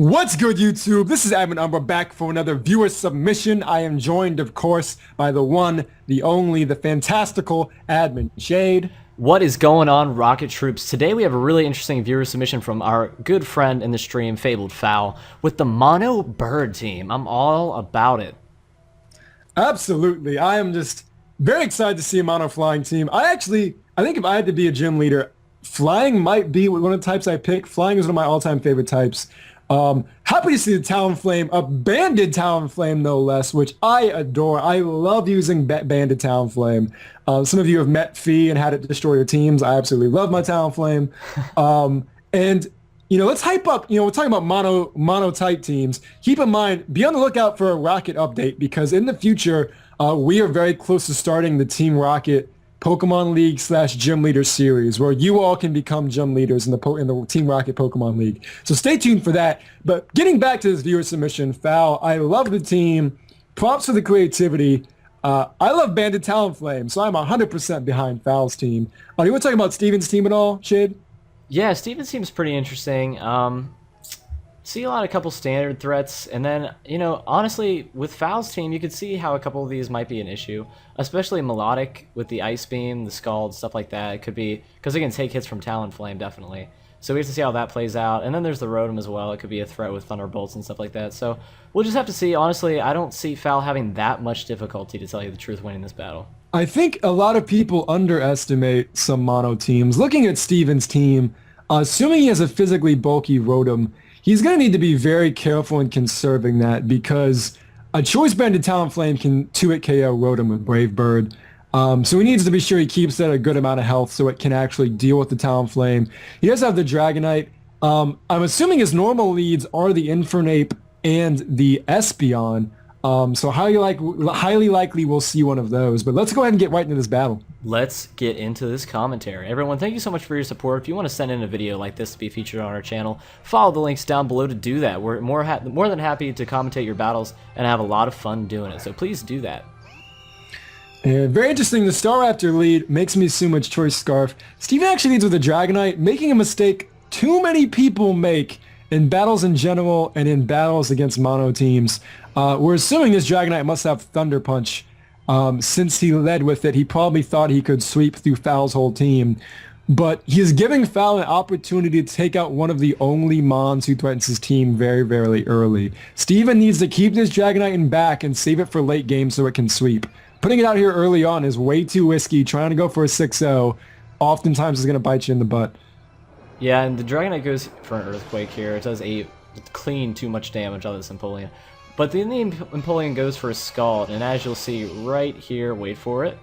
What's good, YouTube? This is Admin Umbra back for another viewer submission. I am joined, of course, by the one, the only, the fantastical Admin Shade. What is going on, Rocket Troops? Today we have a really interesting viewer submission from our good friend in the stream, FabledFowl, with the Mono Bird team. I'm all about it. Absolutely. I am just very excited to see a mono flying team. I think if I had to be a gym leader, flying might be one of the types I pick. Flying is one of my all-time favorite types. Happy to see the Talonflame, a banded Talonflame no less, which I adore. I love using banded Talonflame. Some of you have met Fee and had it destroy your teams. I absolutely love my Talonflame. And let's hype up. We're talking about mono type teams. Keep in mind, be on the lookout for a Rocket update because in the future, we are very close to starting the Team Rocket Pokemon League / Gym Leader series, where you all can become gym leaders in the Team Rocket Pokemon League. So stay tuned for that. But getting back to this viewer submission, Fowl, I love the team. Props for the creativity. I love Banded Talonflame, so I'm 100% behind Fowl's team. You want to talk about Steven's team at all, Shade? Yeah, Steven's team's pretty interesting. See a couple standard threats, and then, honestly, with Fowl's team, you could see how a couple of these might be an issue, especially Melodic with the Ice Beam, the Scald, stuff like that. It could be, because it can take hits from Talonflame, definitely. So we have to see how that plays out, and then there's the Rotom as well. It could be a threat with Thunderbolts and stuff like that. So we'll just have to see. Honestly, I don't see Fowl having that much difficulty, to tell you the truth, winning this battle. I think a lot of people underestimate some mono teams. Looking at Steven's team, assuming he has a physically bulky Rotom, he's going to need to be very careful in conserving that because a Choice Banded Talonflame can 2-hit KO Rotom with Brave Bird. So he needs to be sure he keeps that at a good amount of health so it can actually deal with the Talonflame. He does have the Dragonite. I'm assuming his normal leads are the Infernape and the Espeon. So highly likely we'll see one of those. But let's go ahead and get right into this battle. Let's get into this commentary. Everyone, thank you so much for your support. If you want to send in a video like this to be featured on our channel, follow the links down below to do that. We're more than happy to commentate your battles and have a lot of fun doing it. So please do that. And very interesting, the Staraptor lead makes me assume it's Choice Scarf. Steven actually leads with a Dragonite, making a mistake too many people make in battles in general and in battles against mono teams. We're assuming this Dragonite must have Thunder Punch. Since he led with it, he probably thought he could sweep through Fowl's whole team. But he is giving Fowl an opportunity to take out one of the only Mons who threatens his team very, very early. Steven needs to keep this Dragonite in back and save it for late game so it can sweep. Putting it out here early on is way too risky. Trying to go for a 6-0 oftentimes is going to bite you in the butt. Yeah, and the Dragonite goes for an Earthquake here. It does clean too much damage out of this Empoleon. But then the Empoleon goes for a Scald, and as you'll see right here, wait for it,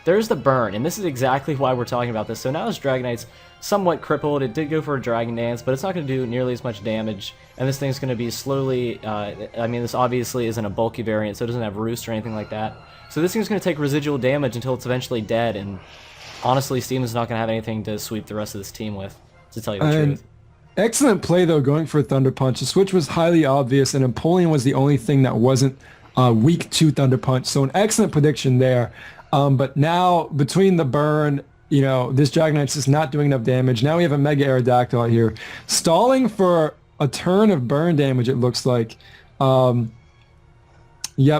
there's the burn, and this is exactly why we're talking about this. So now this Dragonite's somewhat crippled. It did go for a Dragon Dance, but it's not going to do nearly as much damage, and this thing's going to be slowly, this obviously isn't a bulky variant, so it doesn't have Roost or anything like that. So this thing's going to take residual damage until it's eventually dead, and honestly, Steven's not going to have anything to sweep the rest of this team with, to tell you the truth. Excellent play, though, going for a Thunder Punch. The switch was highly obvious, and Empoleon was the only thing that wasn't weak to Thunder Punch. So an excellent prediction there. But now, between the burn, this Dragonite's just not doing enough damage. Now we have a Mega Aerodactyl out here. Stalling for a turn of burn damage, it looks like. Yep,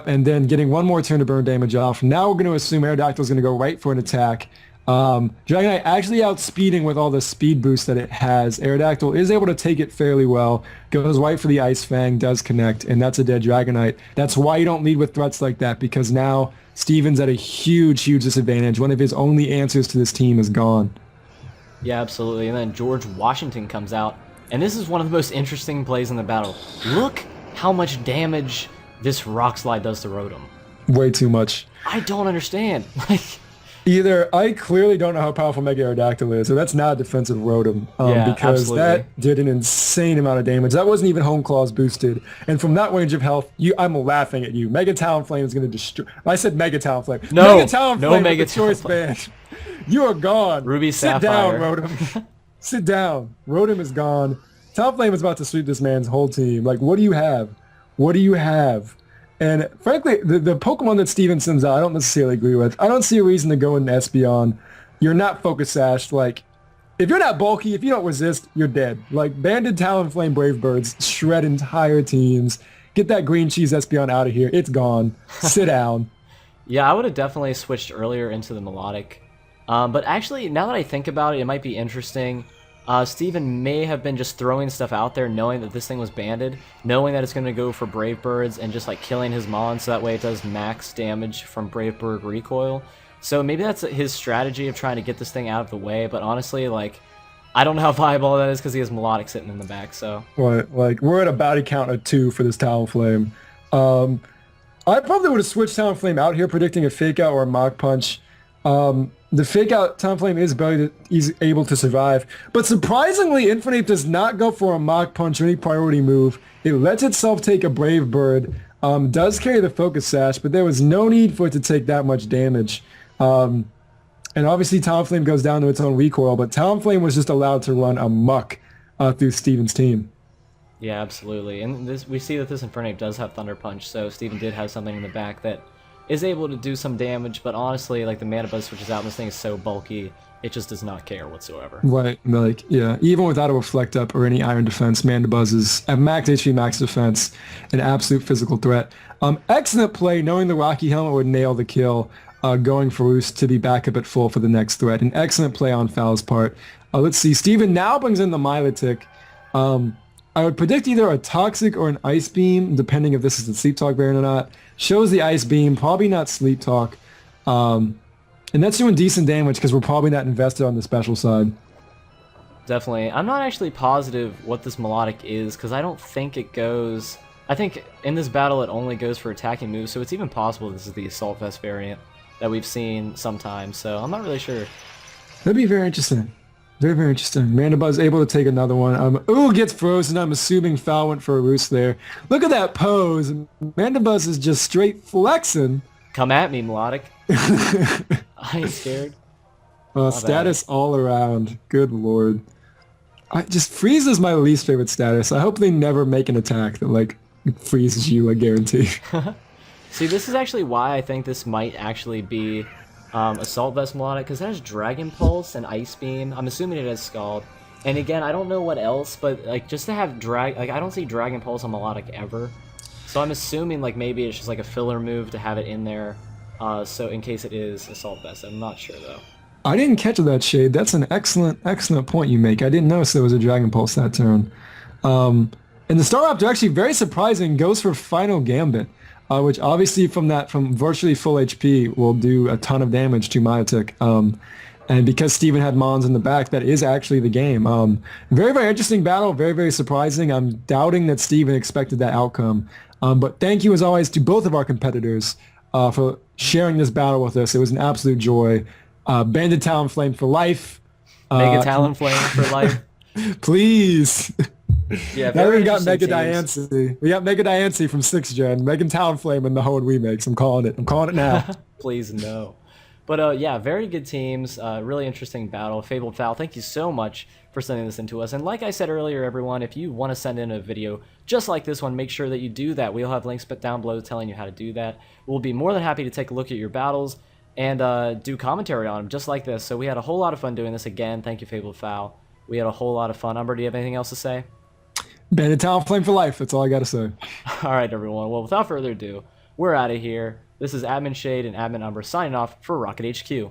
and then getting one more turn of burn damage off. Now we're going to assume Aerodactyl's going to go right for an attack. Dragonite actually outspeeding with all the speed boost that it has. Aerodactyl is able to take it fairly well. Goes right for the Ice Fang, does connect, and that's a dead Dragonite. That's why you don't lead with threats like that, because now Steven's at a huge, huge disadvantage. One of his only answers to this team is gone. Yeah, absolutely. And then George Washington comes out, and this is one of the most interesting plays in the battle. Look how much damage this Rock Slide does to Rotom. Way too much. I don't understand. Either I clearly don't know how powerful Mega Aerodactyl is, or that's not a defensive Rotom, because absolutely. That did an insane amount of damage. That wasn't even Home Claws boosted, and from that range of health, I'm laughing at you. Mega Talonflame is going to destroy. I said Mega Talonflame. No, Mega Talonflame no Mega with the Choice Band. You are gone. Ruby Sit Sapphire. down, Rotom. Sit down. Rotom is gone. Talonflame is about to sweep this man's whole team. Like, what do you have? What do you have? And frankly, the Pokemon that Steven sends out, I don't necessarily agree with. I don't see a reason to go in Espeon. You're not Focus Sashed. Like, if you're not bulky, if you don't resist, you're dead. Like, Banded Talonflame Brave Birds shred entire teams. Get that green cheese Espeon out of here. It's gone. Sit down. Yeah, I would have definitely switched earlier into the melodic. But actually, now that I think about it, it might be interesting. Steven may have been just throwing stuff out there knowing that this thing was banded, knowing that it's going to go for Brave Birds and just like killing his Mon so that way it does max damage from Brave Bird recoil. So maybe that's his strategy of trying to get this thing out of the way, but honestly, like, I don't know how viable that is because he has melodic sitting in the back, so. Right, like, we're at a bounty count of 2 for this Talonflame. I probably would have switched Talonflame out here, predicting a Fake Out or a Mach Punch. The Fake Out Talonflame is able to survive, but surprisingly, Infernape does not go for a Mach Punch or any priority move. It lets itself take a Brave Bird, does carry the Focus Sash, but there was no need for it to take that much damage. And obviously Talonflame goes down to its own recoil, but Talonflame was just allowed to run amok through Steven's team. Yeah, absolutely. And we see that this Infernape does have Thunder Punch, so Steven did have something in the back that is able to do some damage, but honestly, like, the Mana Buzz switches out and this thing is so bulky, it just does not care whatsoever. Right, like, yeah, even without a Reflect Up or any Iron Defense, Mana Buzz is at max HP, max defense, an absolute physical threat. Excellent play, knowing the Rocky Helmet would nail the kill, going for Roost to be back up at full for the next threat. An excellent play on Fowl's part. Let's see, Steven now brings in the Milotic. I would predict either a Toxic or an Ice Beam, depending if this is the Sleep Talk variant or not. Shows the Ice Beam, probably not Sleep Talk. And that's doing decent damage because we're probably not invested on the special side. Definitely. I'm not actually positive what this Melodic is because I don't think it goes... I think in this battle it only goes for attacking moves, so it's even possible this is the Assault Vest variant that we've seen sometimes, so I'm not really sure. That'd be very interesting. Very, very interesting. Mana Buzz able to take another one. Ooh, gets frozen. I'm assuming Fowl went for a Roost there. Look at that pose. Mana Buzz is just straight flexing. Come at me, Melodic. I ain't scared. Status all around. Good lord. Just Freeze is my least favorite status. I hope they never make an attack that, like, freezes you, I guarantee. See, this is actually why I think this might actually be Assault Vest Melodic, because it has Dragon Pulse and Ice Beam. I'm assuming it has Scald. And again, I don't know what else, but like just to have I don't see Dragon Pulse on Melodic ever. So I'm assuming like maybe it's just like a filler move to have it in there, so in case it is Assault Vest. I'm not sure though. I didn't catch that, Shade. That's an excellent, excellent point you make. I didn't notice there was a Dragon Pulse that turn. And the Staraptor, actually very surprising, goes for Final Gambit. Which obviously from virtually full HP will do a ton of damage to Milotic. And because Steven had Mons in the back, that is actually the game. Very, very interesting battle, very, very surprising. I'm doubting that Steven expected that outcome. But thank you as always to both of our competitors for sharing this battle with us. It was an absolute joy. Banded Talonflame for life. Mega Talonflame for life. Please. Yeah, now we got Mega Diancie. We got Mega Diancie from 6th Gen. Megan Talonflame in the Horde remakes. I'm calling it. I'm calling it now. Please, no. But yeah, very good teams. Really interesting battle. FabledFowl, thank you so much for sending this in to us. And like I said earlier, everyone, if you want to send in a video just like this one, make sure that you do that. We'll have links down below telling you how to do that. We'll be more than happy to take a look at your battles and do commentary on them just like this. So we had a whole lot of fun doing this. Again, thank you, FabledFowl. We had a whole lot of fun. Umber, do you have anything else to say? Banded Talonflame for life. That's all I got to say. All right, everyone. Well, without further ado, we're out of here. This is Admin Shade and Admin Umber signing off for Rocket HQ.